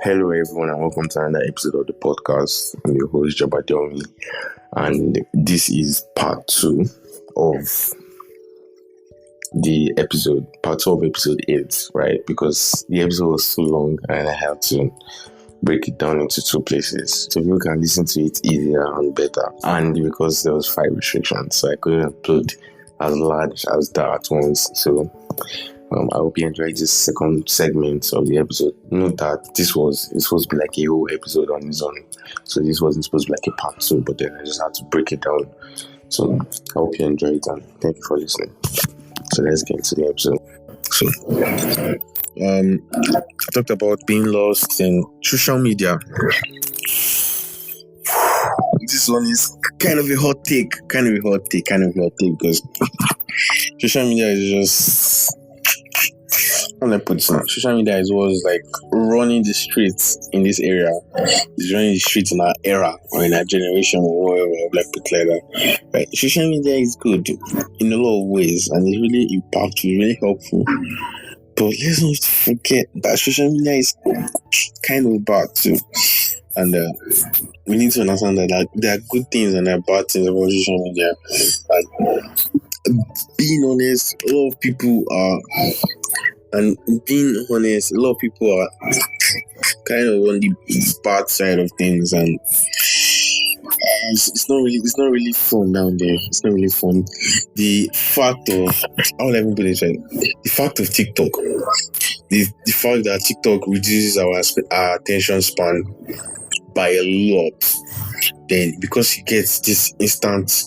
Hello, everyone, and welcome to another episode of the podcast. I'm your host, Jabadomi, and this is part 2 of the episode, episode 8, right? Because the episode was so long and I had to break it down into 2 places so people can listen to it easier and better. And because there was 5 restrictions, so I couldn't upload as large as that at once. So I hope you enjoyed this second segment of the episode. Note that it's supposed to be like a whole episode on its own. So this wasn't supposed to be like a part 2, but then I just had to break it down. So I hope you enjoyed it and thank you for listening. So let's get into the episode. So I talked about being lost in social media. This one is kind of a hot take because social media is just, how do I put it now? Social media is what's like running the streets in this area. It's running the streets in our era or in our generation or whatever, like put like that. Right? Social media is good in a lot of ways and it's really impactful, really helpful. But let's not forget that social media is kind of bad too. And we need to understand that there are good things and there are bad things about social media. And being honest, a lot of people are kind of on the bad side of things, and it's not really fun down there. It's not really fun. The fact of TikTok, the fact that TikTok reduces our attention span by a lot, then because you get this instant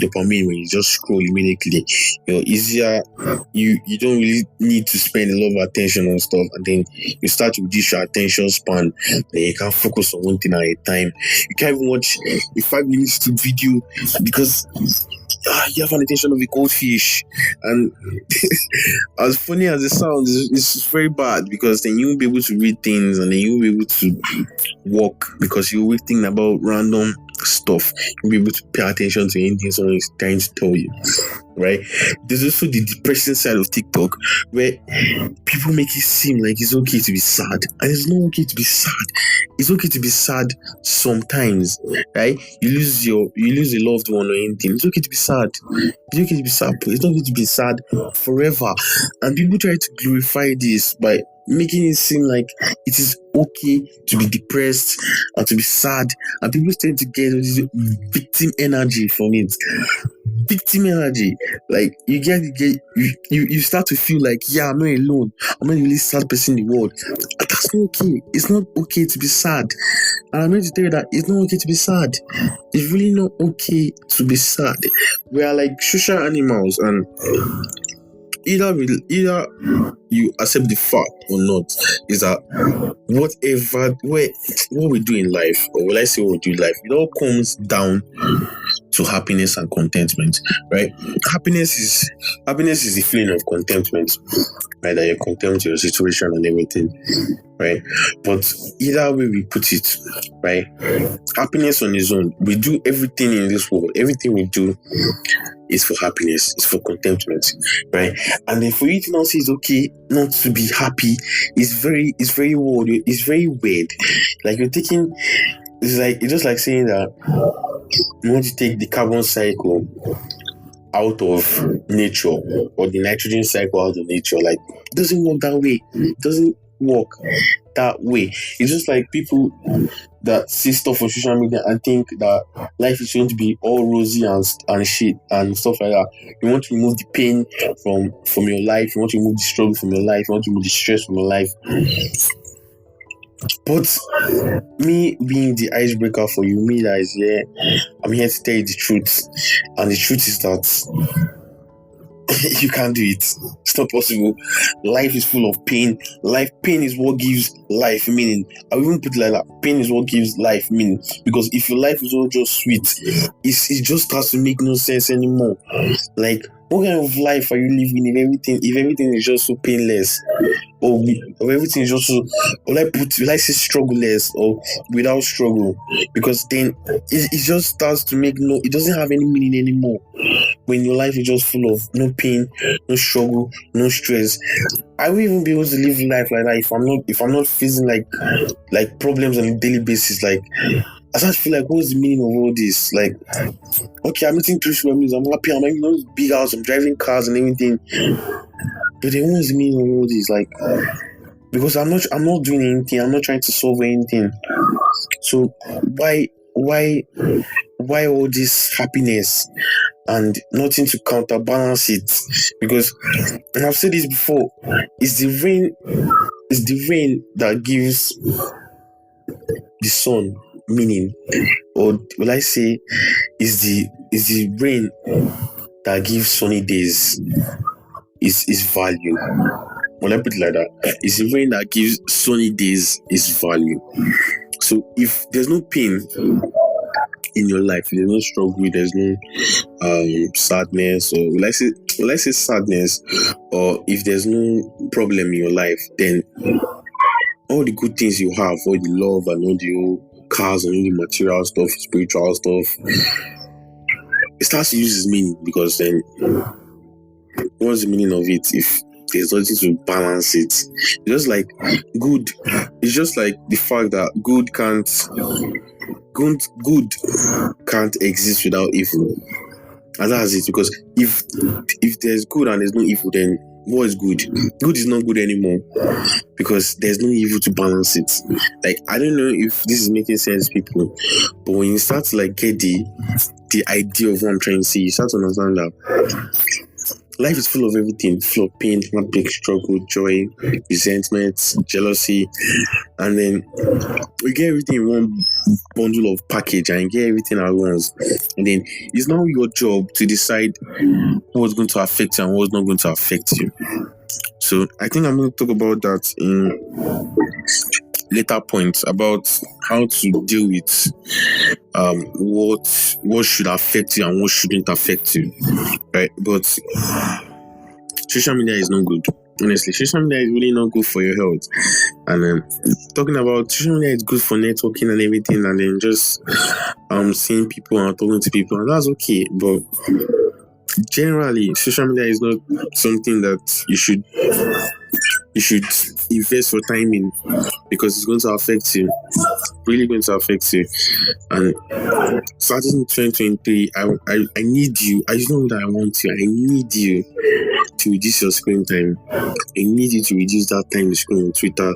dopamine when you just scroll immediately, easier. You don't really need to spend a lot of attention on stuff, and then you start to reduce your attention span. Then you can't focus on one thing at a time. You can't even watch a 5 minutes video because you have an attention of a goldfish. And as funny as it sounds, it's very bad because then you won't be able to read things and then you won't be able to walk because you're thinking about random stuff. You'll be able to pay attention to anything someone is trying to tell you, right? There's also the depressing side of TikTok where people make it seem like it's okay to be sad, and it's not okay to be sad. It's okay to be sad sometimes, right? You lose a loved one or anything. It's okay to be sad. It's okay to be sad, but it's not going to be sad forever. And people try to glorify this by making it seem like it is okay to be depressed and to be sad, and people tend to get this victim energy from it. Victim energy, like you start to feel like, I'm not alone. I'm not the really sad person in the world. And that's not okay. It's not okay to be sad. And I'm going to tell you that it's not okay to be sad. It's really not okay to be sad. We are like social animals, and either you accept the fact or not, is that what we do in life, or will I say what we do in life, it all comes down to happiness and contentment, right? Happiness is the feeling of contentment, right? That you're content with your situation and everything, right? But either way we put it, right? Happiness on its own, we do everything in this world. Everything we do is for happiness, it's for contentment, right? And then for you to now say it's okay not to be happy, it's very weird. Like it's just like saying that you want to take the carbon cycle out of nature or the nitrogen cycle out of nature. Like, it doesn't work that way. It doesn't work that way. It's just like people that see stuff on social media and think that life is going to be all rosy and shit and stuff like that. You want to remove the pain from your life. You want to remove the struggle from your life. You want to remove the stress from your life. But me being the icebreaker for you, me that is here, I'm here to tell you the truth. And the truth is that you can't do it. It's not possible. Life is full of pain. Pain is what gives life meaning. I will even put it like that. Pain is what gives life meaning. Because if your life is all just sweet, it just starts to make no sense anymore. Like, what kind of life are you living if everything is just so painless? Or everything is just so, will I say struggleless or without struggle? Because then it just starts to make it doesn't have any meaning anymore. When your life is just full of no pain, no struggle, no stress. I won't even be able to live life like that if I'm not facing like problems on a daily basis. Like I start to feel like, what's the meaning of all this? Like, okay, I'm eating three sugar meals, I'm happy, I'm having a big house, I'm driving cars and everything. But then what's the meaning of all this? Like, because I'm not doing anything, I'm not trying to solve anything. So why all this happiness and nothing to counterbalance it? Because, and I've said this before, it's the rain that gives the sun meaning, or will I say is the rain that gives sunny days is value. When I put it like that, it's the rain that gives sunny days is value. So if there's no pain in your life, there's no struggle, there's no sadness, or will I say sadness, or if there's no problem in your life, then all the good things you have, all the love and all the cars and all the material stuff, spiritual stuff, it starts to use its meaning. Because then what's the meaning of it if there's nothing to balance it? It's just like good. It's just like the fact that good can't exist without evil. And that's it. Because if there's good and there's no evil, then what is good? Good is not good anymore, because there's no evil to balance it. Like, I don't know if this is making sense, people, but when you start to like get the idea of what I'm trying to say, you start to understand that life is full of everything, full of pain, big struggle, joy, resentment, jealousy, and then we get everything in one bundle of package and get everything at once. And then it's now your job to decide what's going to affect you and what's not going to affect you. So I think I'm going to talk about that in later points, about how to deal with what should affect you and what shouldn't affect you, right? But social media is not good. Honestly, social media is really not good for your health. And talking about social media is good for networking and everything, and then just seeing people and talking to people, and that's okay. But generally, social media is not something that you should invest your time in, because it's going to affect you, really going to affect you. And starting in 2023, I need you. I know that I want you. I need you to reduce your screen time. I need you to reduce that time you scroll on Twitter,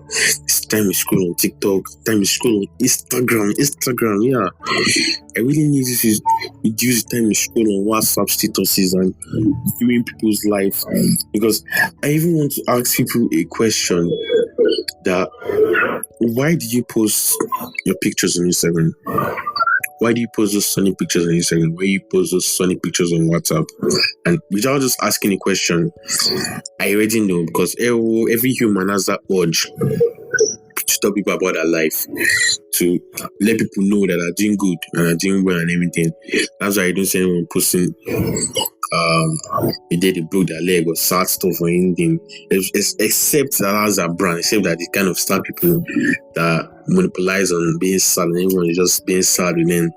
time you scroll on TikTok, time you scroll on Instagram. Yeah, I really need you to reduce the time you scroll on WhatsApp statuses and viewing people's life. Because I even want to ask people a question, that why do you post your pictures on Instagram? Why do you post those sunny pictures on Instagram? Why do you post those sunny pictures on WhatsApp? And without just asking a question, I already know, because every human has that urge to tell people about their life, to let people know that they're doing good and are doing well and everything. That's why I don't see anyone posting they broke their leg or sad stuff or anything, except that as a brand, except that the kind of star people that monopolize on being sad and everyone is just being sad. And then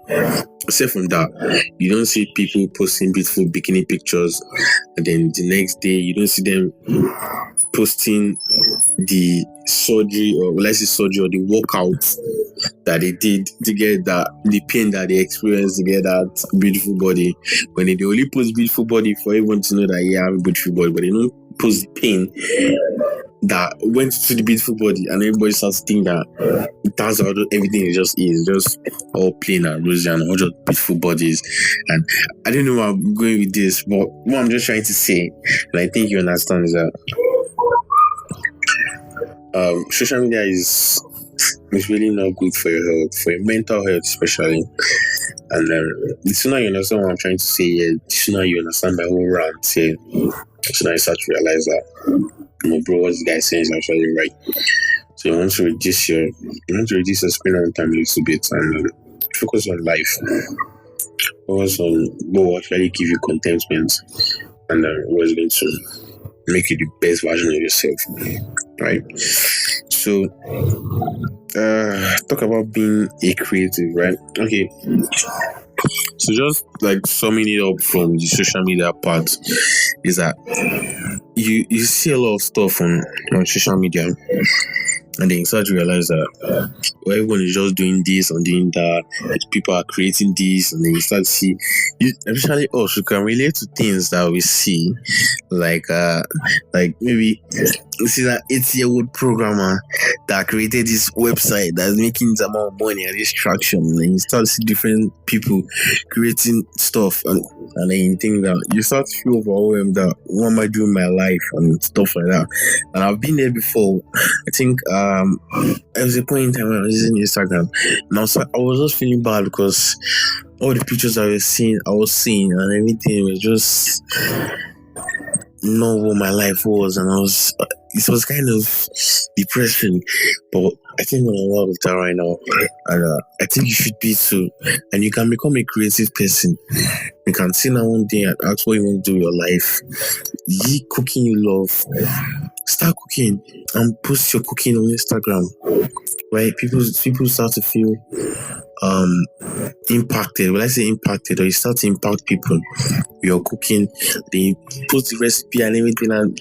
aside from that, you don't see people posting beautiful bikini pictures, and then the next day you don't see them posting the surgery, or the workout that they did to get that, the pain that they experienced to get that beautiful body. When they only post beautiful body for everyone to know that I have a beautiful body, but they don't post the pain that went to the beautiful body, and everybody starts to think that that's how everything is just all plain and rosy and all just beautiful bodies. And I don't know where I'm going with this, but what I'm just trying to say, and I think you understand, is that social media is really not good for your health, for your mental health especially. And the sooner you understand what I'm trying to say here, the sooner you understand my whole rant here, the sooner you start to realize that, bro, what this guy saying is actually right. So you want to reduce your screen on time a little bit, and focus on life. Focus on what will actually give you contentment, and what's going to make you the best version of yourself, right? So talk about being a creative, right? Okay, so just like summing it up from the social media part, is that you see a lot of stuff on social media, and then you start to realize that everyone is just doing this and doing that. People are creating this, and then you start to see, especially us, who can relate to things that we see, like maybe you see that 8-year-old programmer that created this website that's making this amount of money and this traction, and then you start to see different people creating stuff, and then you think that you start to feel overwhelmed that what am I doing in my life and stuff like that. And I've been there before. I think there was a point in time when I was using Instagram, and I was just feeling bad because all the pictures I was seeing and everything was just not what my life was, and it was kind of depressing. But I think I'm a lot of that right now, and I think you should be too. And you can become a creative person. You can sit down one day and ask what you want to do with your life. You cooking you love, start cooking and post your cooking on Instagram. Right? People start to feel impacted. When I say impacted, or you start to impact people, you're cooking, they post the recipe and everything, and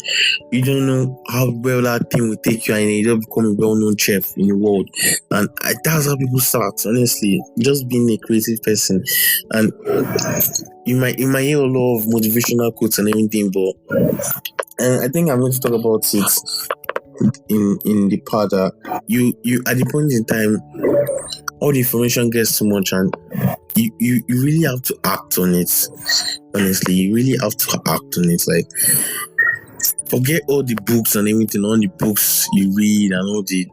you don't know how well that thing will take you, and you just become a well-known chef in the world. And that's how people start, honestly, just being a creative person. And you might hear a lot of motivational quotes and everything, but and I think I'm going to talk about it in the part that you at the point in time, all the information gets too much, and you really have to act on it. Honestly, you really have to act on it. Like, forget all the books and everything, all the books you read and all the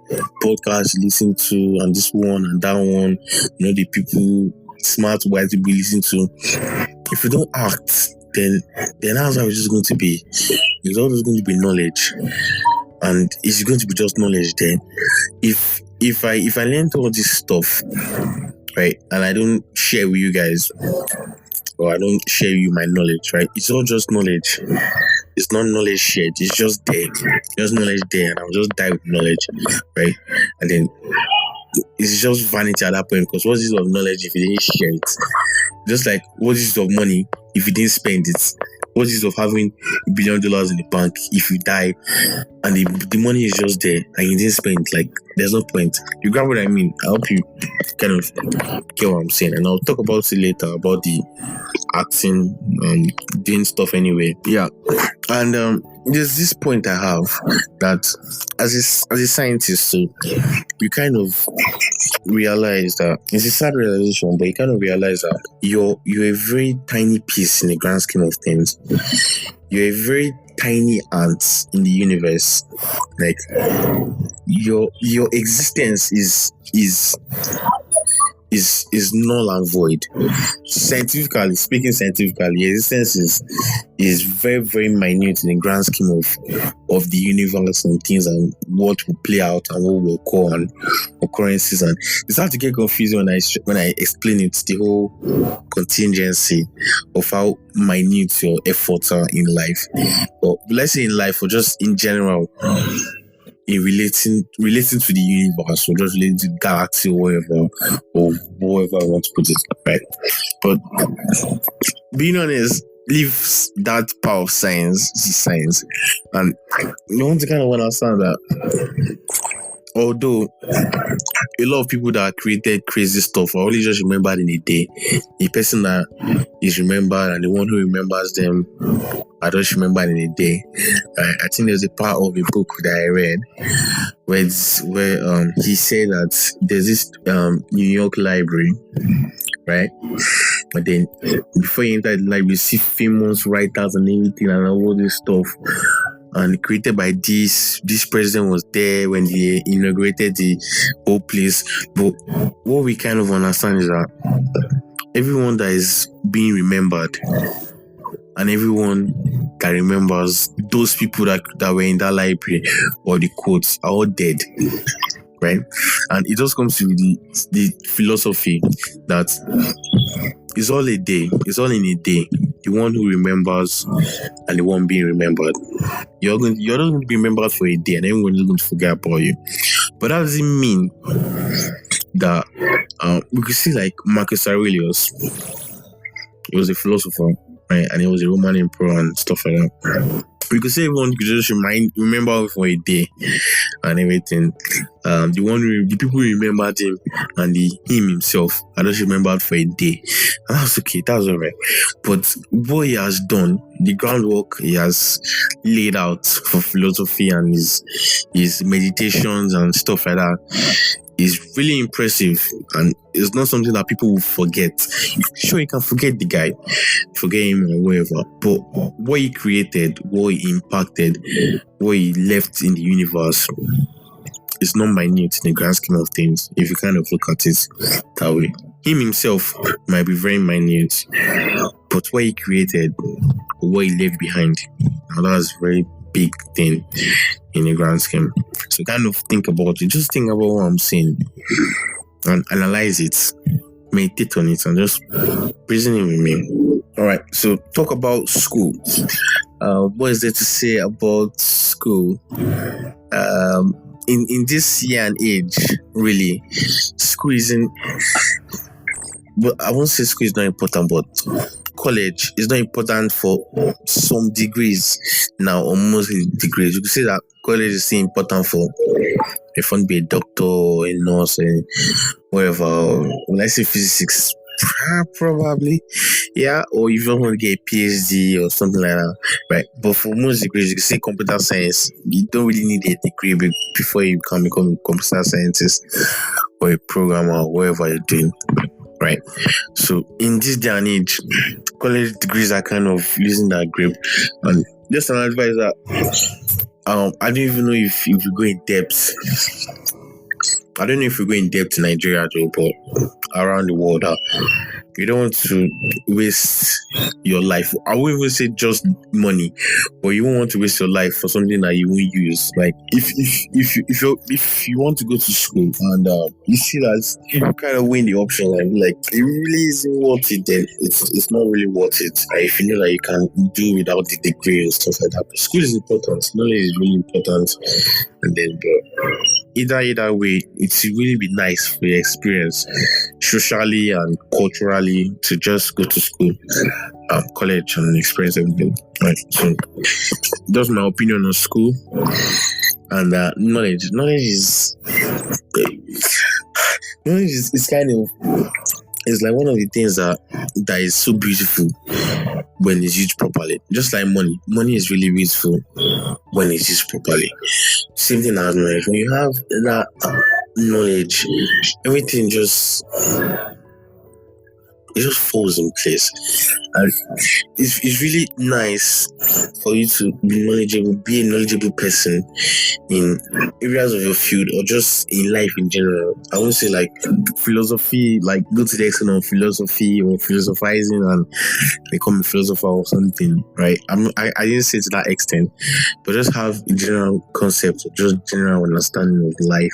podcasts you listen to, and this one and that one, the people, smart, wise people you listen to. If you don't act, then that's how it's just going to be. It's always going to be knowledge, and it's going to be just knowledge. Then if I learn all this stuff, right, and I don't share with you guys, or I don't share you my knowledge, right, it's all just knowledge. It's not knowledge shared, it's just there. Just knowledge there, and I'll just die with knowledge, right? And then it's just vanity at that point, because what's the use of knowledge if you didn't share it? Just like, what's the use of money if you didn't spend it? What's the use of having $1 billion in the bank if you die and the money is just there and you didn't spend? Like, there's no point. You grab what I mean? I hope you kind of get what I'm saying, and I'll talk about it later, about the acting and doing stuff anyway. Yeah. And there's this point I have that as a scientist, so you kind of realize that it's a sad realization, but you kind of realize that you're a very tiny piece in the grand scheme of things. You're a very tiny ant in the universe. Like, your existence is null and void. Scientifically speaking, your existence is very, very minute in the grand scheme of the universe and things, and what will play out and what will occur and occurrences. And it's hard to get confused when I explain it, the whole contingency of how minute your efforts are in life, or let's say in life, or just in general, in relating to the universe, or just relating to the galaxy, or whatever I want to put it, right? But being honest, leave that part of science, and you want to kind of understand that although a lot of people that created crazy stuff are only just remembered in a day, the person that is remembered and the one who remembers them are just remembered in a day. I think there's a part of a book that I read where he said that there's this New York library, right? But then before you enter the library, you see famous writers and everything and all this stuff. And created by this president was there when they inaugurated the whole place. But what we kind of understand is that everyone that is being remembered and everyone that remembers those people that were in that library or the quotes are all dead, right? And it just comes to the philosophy that it's all a day. It's all in a day. The one who remembers and the one being remembered. You're not going to be remembered for a day, and everyone is going to forget about you. But that doesn't mean that we could see like Marcus Aurelius. He was a philosopher, right? And he was a Roman emperor and stuff like that. we could say everyone could just remember for a day and everything. The people remembered him and him himself. I just remembered for a day, and that's okay. That's alright. But what he has done, the groundwork he has laid out for philosophy and his meditations and stuff like that is really impressive, and it's not something that people will forget. Sure, you can forget the guy, forget him or whatever, but what he created, what he impacted, what he left in the universe is not minute in the grand scheme of things, if you kind of look at it that way. Him himself might be very minute, but what he created, what he left behind, now that's a very big thing in the grand scheme. So kind of think about it. Just think about what I'm saying and analyze it, meditate on it, and just reason it with me. All right. So talk about school. What is there to say about school? In this year and age, really, school isn't. But I won't say school is not important, but college is not important for some degrees now, or most degrees. You could say that college is still important for if you want to be a doctor or a nurse and whatever. When I say physics, probably, yeah, or if you want to get a PhD or something like that, right? But for most degrees, you can say computer science. You don't really need a degree before you can become a computer scientist or a programmer or whatever you're doing. Right. So in this day and age, college degrees are kind of using that grip. And just an advice that I don't even know if you go in depth. I don't know if you go in depth in Nigeria though, but around the world, you don't want to waste your life. I won't even say just money, but you won't want to waste your life for something that you won't use. Like if you want to go to school and you see that you kind of win the option, like it really isn't worth it, then it's not really worth it. If you know that you can do without the degree and stuff like that. But school is important. Knowledge is really important, and then either way, it's really be nice for your experience socially and culturally to just go to school, college, and experience everything. Right. So that's my opinion on school and knowledge. Knowledge is kind of, it's like one of the things that is so beautiful when it's used properly. Just like money. Money is really beautiful when it's used properly. Same thing as knowledge. When you have that knowledge, everything just falls in place. And it's really nice for you to be knowledgeable, be a knowledgeable person in areas of your field or just in life in general. I won't say like philosophy, like go to the extent of philosophy or philosophizing and become a philosopher or something, right? I didn't say to that extent, but just have a general concept, just general understanding of life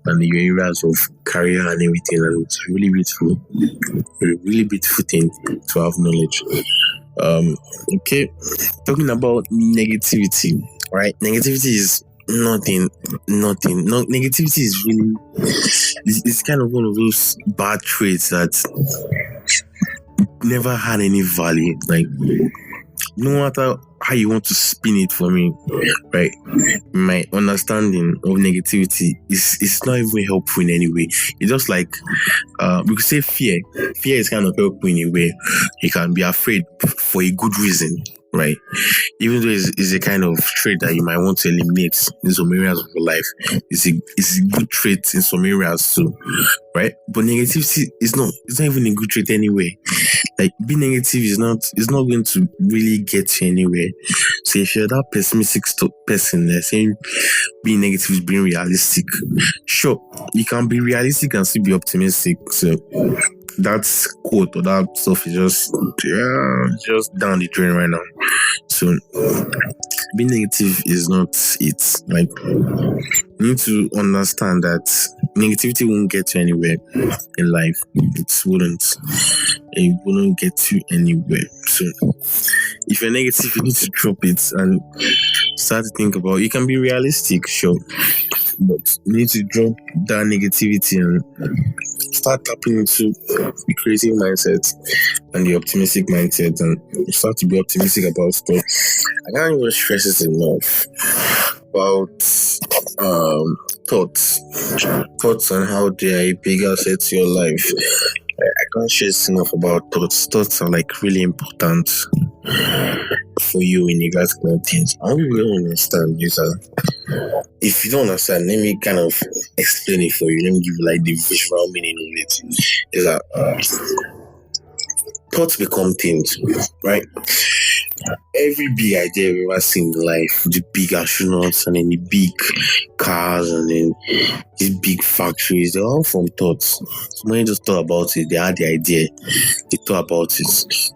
and your areas of career and everything. And it's really beautiful, really beautiful thing to have knowledge. Okay, talking about negativity, right? Negativity is nothing. No, negativity is really, it's kind of one of those bad traits that never had any value. Like, no matter how you want to spin it for me, right? My understanding of negativity is not even helpful in any way. It's just like we could say fear. Fear is kind of helpful in a way. You can be afraid for a good reason, right? Even though it's a kind of trait that you might want to eliminate in some areas of your life, it's a good trait in some areas too, right? But negativity is not even a good trait anyway. Like being negative is not going to really get you anywhere. So if you're that pessimistic person, they're saying being negative is being realistic. Sure, you can be realistic and still be optimistic. So that quote or that stuff is just down the drain right now. So being negative is not it. Like, you need to understand that negativity won't get you anywhere in life. It wouldn't get you anywhere. So if you're negative, you need to drop it and start to think about, you can be realistic, sure, but you need to drop that negativity and start tapping into the creative mindset and the optimistic mindset, and you start to be optimistic about stuff. I can't even stress it enough about thoughts. Thoughts and how they are a big asset to your life. I can't stress enough about thoughts. Thoughts are like really important for you in regards to things. I don't really understand is that if you don't understand, let me kind of explain it for you. Let me give you like the visual meaning of it. Is that thoughts become things, right? Every big idea we've ever seen in life, the big astronauts and then the big cars and then these big factories, they're all from thoughts. Somebody just thought about it, they had the idea, they thought about it.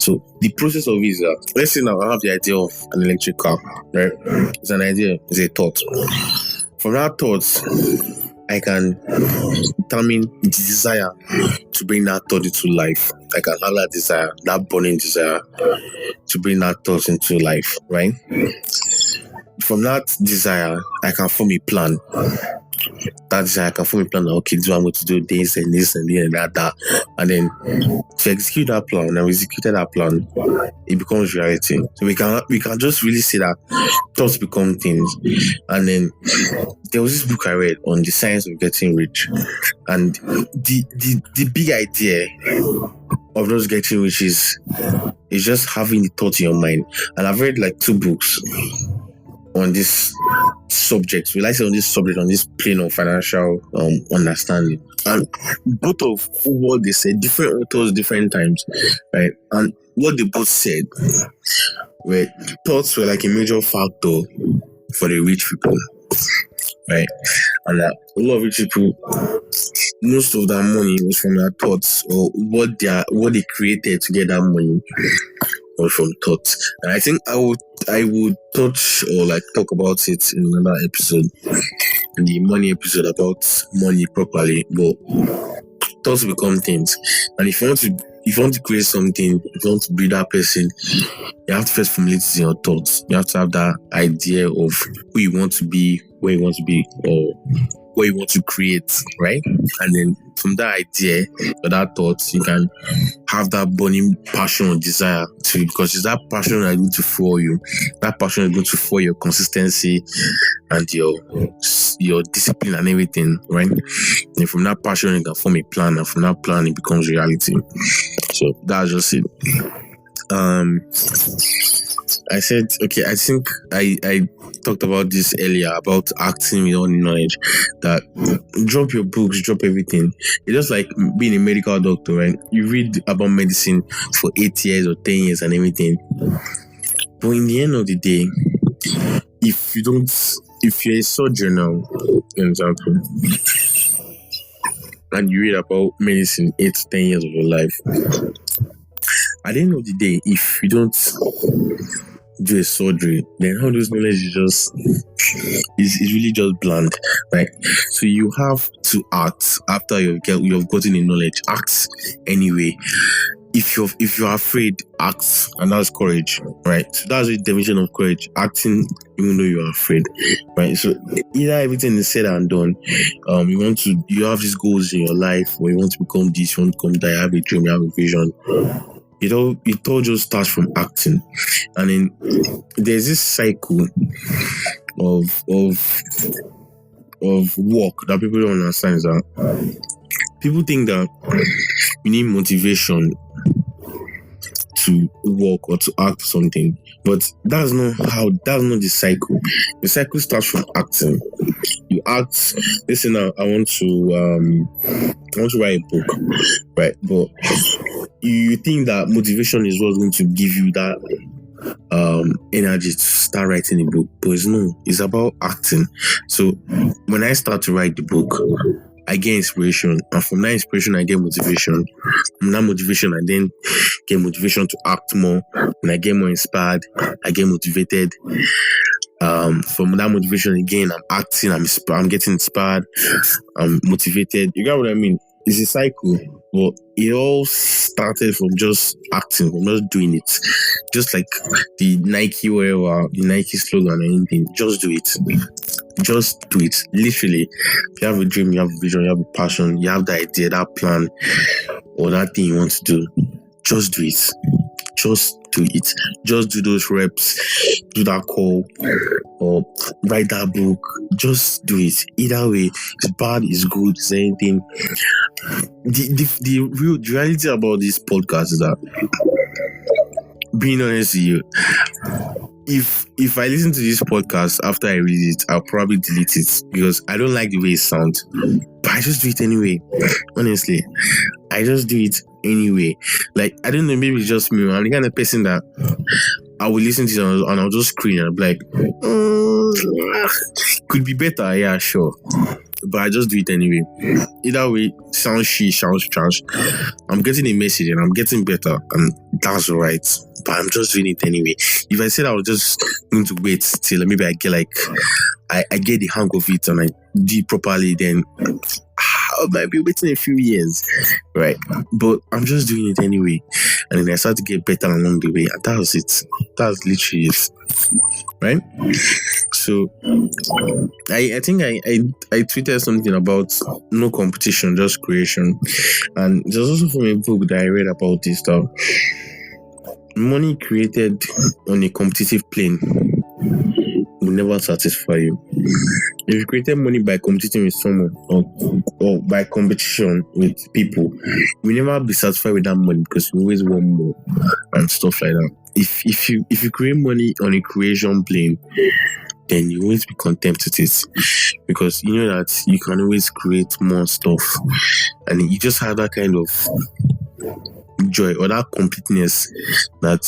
So the process of it is that, let's say now I have the idea of an electric car, right? It's an idea, it's a thought. From that thought, I can determine the desire to bring that thought into life. I can have that desire, that burning desire to bring that thought into life, right? From that desire, I can form a plan. That desire, I can form a plan. Okay, this is what I'm going to do, this and this and this and that. And then to execute that plan, and we executed that plan, it becomes reality. So we can just really say that thoughts become things. And then there was this book I read on the science of getting rich, and the big idea of those getting rich is just having the thought in your mind. And I've read like 2 books on this subject. We like to say on this subject, on this plane of financial understanding. And both of what they said, different authors, different times, right? And what they both said were thoughts were like a major factor for the rich people, right? And a lot of rich people, most of their money was from their thoughts, or what they created to get that money or from thoughts. And I think I would touch or like talk about it in another episode, in the money episode, about money properly. But thoughts become things, and if you want to create something, if you want to be that person, you have to first formulate it in your thoughts. You have to have that idea of who you want to be, where you want to be, or what you want to create, right? And then from that idea or that thought, you can have that burning passion or desire to, because it's that passion that is going to fuel you. That passion is going to fuel your consistency and your discipline and everything, right? And from that passion, you can form a plan, and from that plan, it becomes reality. So that's just it. I said, okay, I think I talked about this earlier about acting with all knowledge, that drop your books, drop everything. It's just like being a medical doctor, right? You read about medicine for 8 years or 10 years and everything. But in the end of the day, if you're a surgeon now, for example, and you read about medicine 8 to 10 years of your life, at the end of the day, if you don't do a surgery, then all those knowledge is really just bland, right? So you have to act after you've gotten the knowledge. Act anyway. If you're afraid, act, and that's courage, right? So that's the definition of courage: acting even though you're afraid, right? So either everything is said and done, you have these goals in your life, where you want to become this, you want to become that, you have a dream, you have a vision. It all just starts from acting. And then there's this cycle of work that people don't understand, is that people think that you need motivation to work or to act something, but that's not the cycle. The cycle starts from acting. You act. Listen, now I want to write a book, right? But you think that motivation is what's going to give you that energy to start writing a book, but it's about acting. So when I start to write the book, I get inspiration, and from that inspiration I get motivation. From that motivation I then get motivation to act more, and I get more inspired, I get motivated. From that motivation again, I'm acting, I'm getting inspired, I'm motivated. You get what I mean? It's a cycle. But it all started from just acting, from just doing it. Just like the Nike whatever, the Nike slogan or anything. Just do it. Just do it. Literally. If you have a dream, you have a vision, you have a passion, you have the idea, that plan, or that thing you want to do, just do it. Just do it. Just do those reps, do that call, or write that book. Just do it. Either way, it's bad, it's good, it's anything. The reality about this podcast is that, being honest with you, if I listen to this podcast after I read it, I'll probably delete it because I don't like the way it sounds. But I just do it anyway. Honestly, I just do it anyway. Like, I don't know, maybe it's just me. I'm the kind of person that I will listen to it and I'll just scream and I'll be like, could be better, yeah, sure. But I just do it anyway. Either way, sounds trash. I'm getting a message and I'm getting better, and that's alright. But I'm just doing it anyway. If I said I was just going to wait till maybe I get I get the hang of it and I do it properly, then I might be waiting a few years, right? But I'm just doing it anyway, and then I start to get better along the way, and that was it. That's literally it, right? So I think I tweeted something about no competition, just creation, and there's also from a book that I read about this stuff. Money created on a competitive plane will never satisfy you. If you created money by competing with someone or by competition with people, you will never be satisfied with that money because you always want more and stuff like that. If you create money on a creation plane, then you always be content with it because you know that you can always create more stuff, and you just have that kind of joy or that completeness that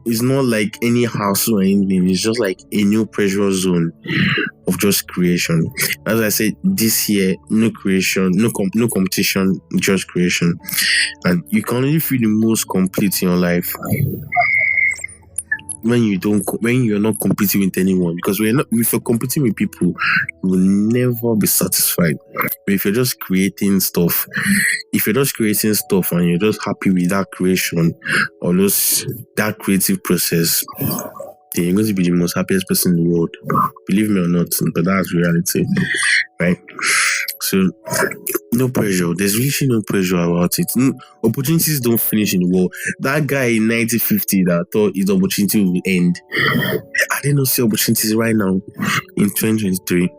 it's not like any house or anything. It's just like a new pressure zone of just creation. As I said, this year, no creation, no competition, just creation, and you can only feel the most complete in your life when you're not competing with anyone, because if you're competing with people, you will never be satisfied. But if you're just creating stuff and you're just happy with that creation or that creative process, then you're going to be the most happiest person in the world. Believe me or not, but that's reality, right? So no pressure. There's really no pressure about it. Opportunities don't finish in the world. That guy in 1950 that thought his opportunity will end, I didn't see opportunities right now in 2023.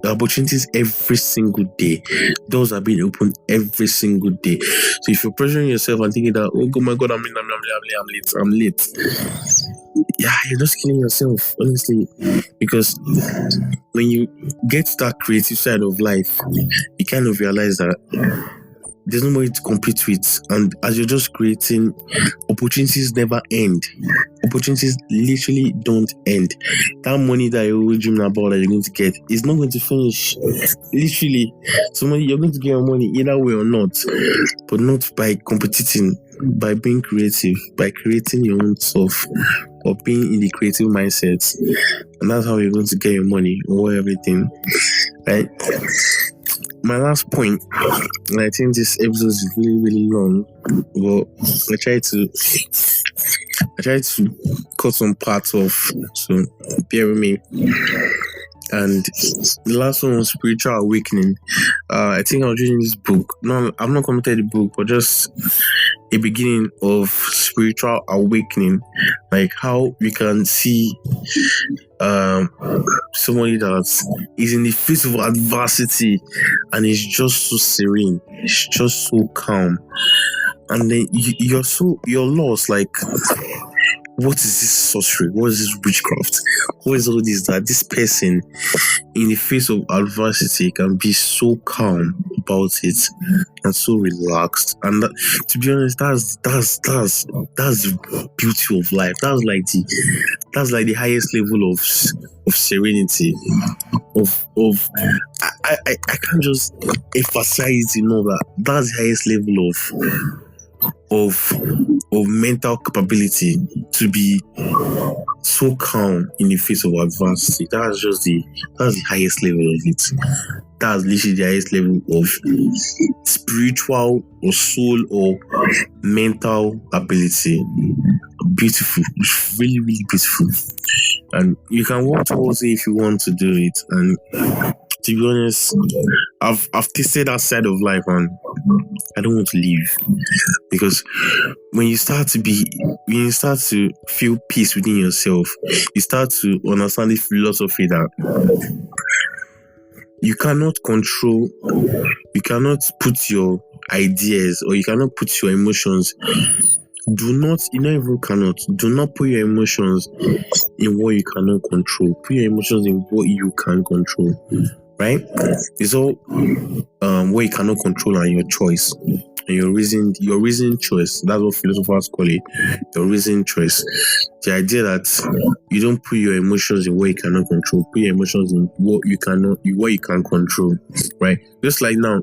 The opportunities every single day. Doors are being opened every single day. So if you're pressuring yourself and thinking that, oh my God, I'm late. Yeah, you're just killing yourself, honestly. Because when you get to that creative side of life, you kind of realize that there's nobody to compete with, and as you're just creating, opportunities never end. Opportunities literally don't end. That money that you're always dreaming about that you're going to get is not going to finish. Literally, you're going to get your money either way or not, but not by competing, by being creative, by creating your own stuff, or being in the creative mindset, and that's how you're going to get your money or everything, right? My last point, and I think this episode is really, really long, but I try to cut some parts off, so bear with me. And the last one was Spiritual Awakening. I think I was reading this book. No, I've not commented the book, but just a beginning of spiritual awakening, like how we can see somebody that is in the face of adversity and is just so serene, it's just so calm, and then you're lost, like, what is this sorcery? What is this witchcraft? What is all this that this person in the face of adversity can be so calm about it and so relaxed? And that, to be honest, that's the beauty of life. That's like the highest level of serenity. I can't just emphasize enough that that's the highest level of mental capability, to be so calm in the face of adversity. That's the highest level of it. that's literally the highest level of spiritual or soul or mental ability. Beautiful, really, really beautiful. And you can work towards it if you want to do it. And to be honest, I've tasted that side of life, and I don't want to leave, because when you start to feel peace within yourself, you start to understand the philosophy that you cannot put your ideas, or you cannot put your emotions. Do not put your emotions in what you cannot control. Put your emotions in what you can control. Right? It's all what you cannot control and your choice. And your reason choice. That's what philosophers call it. Your reason choice. The idea that you don't put your emotions in what you cannot control. Put your emotions in what you can control. Right? Just like now,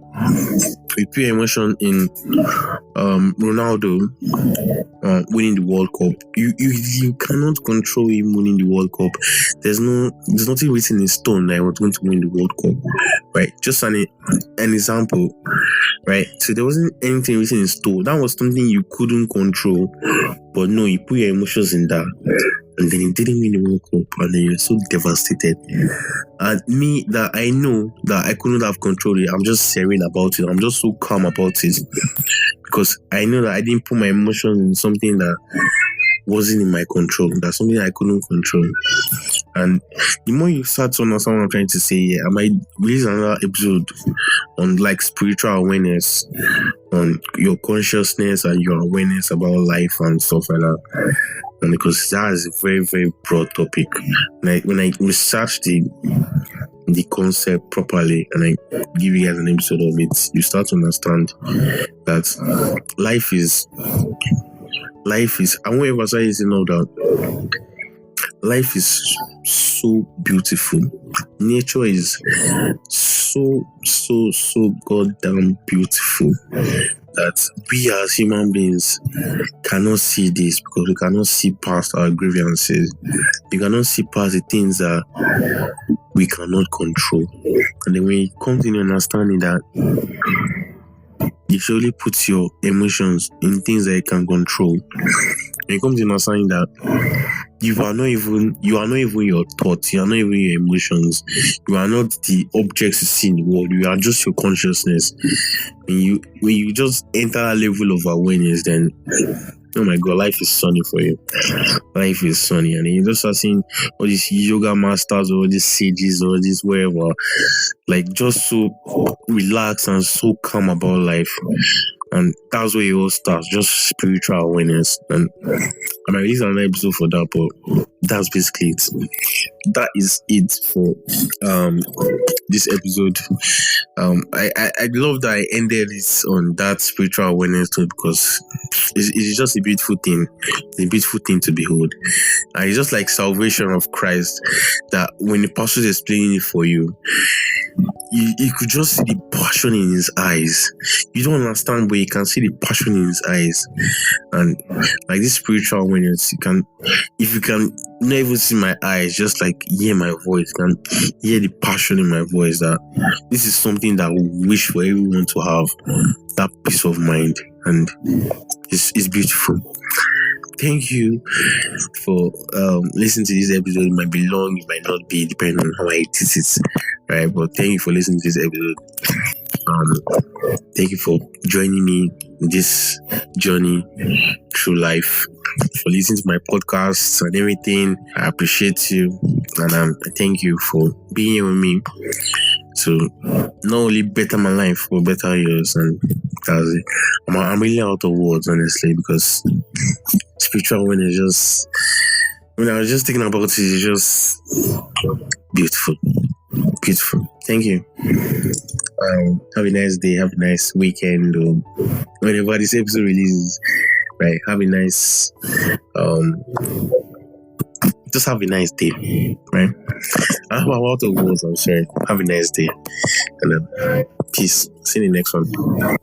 you put your emotion in Ronaldo winning the World Cup. You cannot control him winning the World Cup. There's nothing written in stone that I was going to win the World Cup. Right? Just an example. Right? So there wasn't anything written in stone. That was something you couldn't control. But no, you put your emotions in that. And then he didn't win the World Cup, and then you're so devastated. And me, that I know that I couldn't have controlled it, I'm just serene about it. I'm just so calm about it, because I know that I didn't put my emotions in something that wasn't in my control. That's something I couldn't control. And the more you start to understand what I'm trying to say, I might release another episode on like spiritual awareness, on your consciousness and your awareness about life and stuff like that. And because that is a very, very broad topic. When I researched the concept properly, and I give you guys an episode of it, you start to understand that life is, I won't emphasize that life is so beautiful. Nature is so goddamn beautiful that we as human beings cannot see this, because we cannot see past our grievances. We cannot see past the things that we cannot control. And then when it comes in understanding that you should only put your emotions in things that you can control, when it comes in understanding that you are not even your thoughts, you are not even your emotions, you are not the objects you see in the world, you are just your consciousness. When you just enter that level of awareness, then oh my god, life is sunny for you. Life is sunny. And then you just start seeing all these yoga masters, or all these sages, or this wherever, like just so relaxed and so calm about life. And that's where it all starts, just spiritual awareness. And I might release another episode for that, but that's basically it. That is it for this episode. I love that I ended this on that spiritual awareness too, because it's just a beautiful thing. It's a beautiful thing to behold. And it's just like salvation of Christ, that when the pastor is explaining it for you, you could just see the passion in his eyes. You don't understand, but you can see the passion in his eyes. And like this spiritual awareness, if you can not even see my eyes, just like hear my voice, you can hear the passion in my voice, that this is something that we wish for everyone to have, that peace of mind. And it's beautiful. Thank you for listening to this episode. It might be long, it might not be, depending on how I edit it, right? But thank you for listening to this episode. Thank you for joining me in this journey through life, for listening to my podcasts and everything. I appreciate you, and I thank you for being here with me to not only better my life, but better yours. And that's it. I'm really out of words, honestly, because spiritual awareness just, when I was just thinking about it, it's just beautiful. Thank you. Have a nice day, have a nice weekend, whenever this episode releases, right? Have a nice just have a nice day, right? I'm out of words, I'm sorry. Have a nice day, and peace. See you in the next one.